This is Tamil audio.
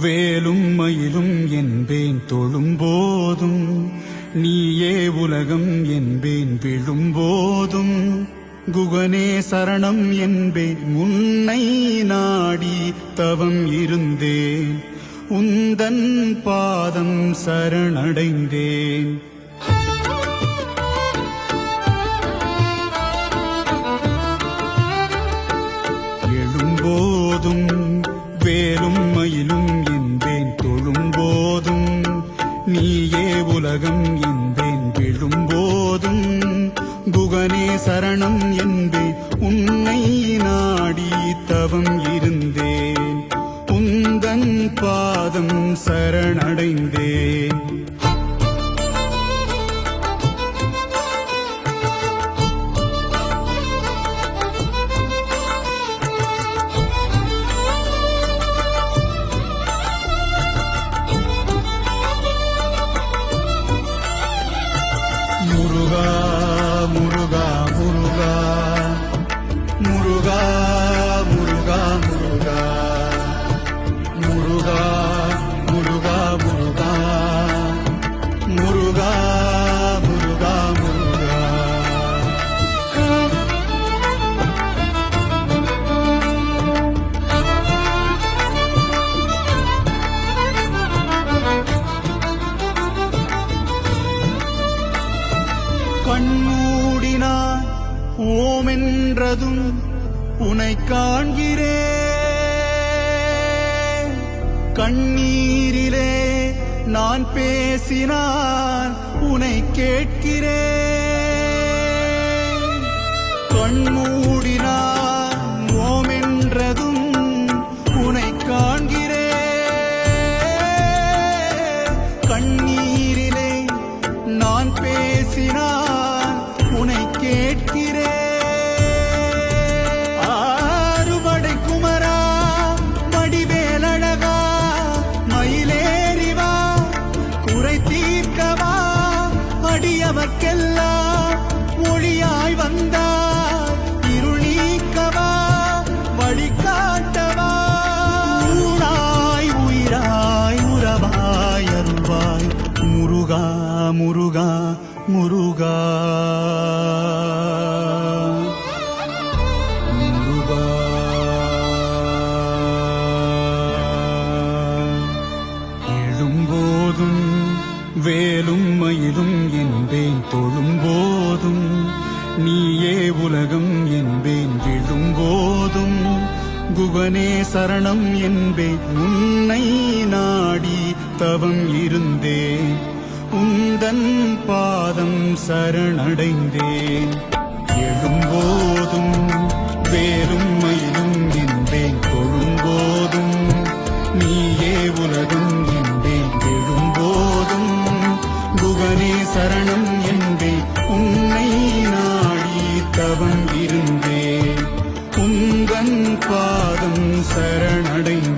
வேலும் மயிலும் என்பேன் தொழும்போதும் நீயே உலகம் என்பேன் விழும்போதும் குகனே சரணம் என்பேன் முன்னை நாடி தவம் இருந்தேன் உந்தன் பாதம் சரணடைந்தேன். எழும்போதும் வேலும் மயிலும் என்பேன் தொழும்போதும் நீயே உலகம் என்பேன் விழும்போதும் குகனே சரணம் என்பேன் உன்னை நாடி தவம் இருந்தேன் உந்தன் பாதம் சரணடைந்தேன். முருகா முருகா முருகா முருகா முருகா முருகா முருகா முருகா முருகா முருகா முருகா முருகா. கண்மூடினான் ஓமென்றதும் உனை காண்கிறேன் கண்ணீரிலே நான் பேசினான் உனை கேட்கிறேன். கண்மூடினான் ஓமென்றதும் உனை காண்கிறேன் கண்ணீரிலே நான் பேசினான் உனை கேட்கிறேன். ஆறுபடை குமரா வடிவேலழகா மயிலேறிவா குறை தீர்க்கவா அடியவர்க்கெல்லாம் ஒளியாய் வந்தார் இருள் நீக்கவா வழிகாட்டவா ஊராய் உயிராய் உறவாய் அருள்வாய் முருகா முருகா முருகா முருகா. எழும்போதும் வேலும் மயிலும் என்பேன் தொழும்போதும் நீயே உலகம் என்பேன் விழும்போதும் குகனே சரணம் என்பேன் உன்னை நாடி தவம் இருந்தேன் உந்தன் பாதம் சரணடைந்தேன். எழும்போதும் வேலும் மயிலும் என்பேன் தொழும்போதும் நீயே உலகம் என்பேன் விழும்போதும் குகனே சரணம் என்பேன் உன்னை நாடி தவம் இருந்தேன் உந்தன் பாதம் சரணடைந்தேன்.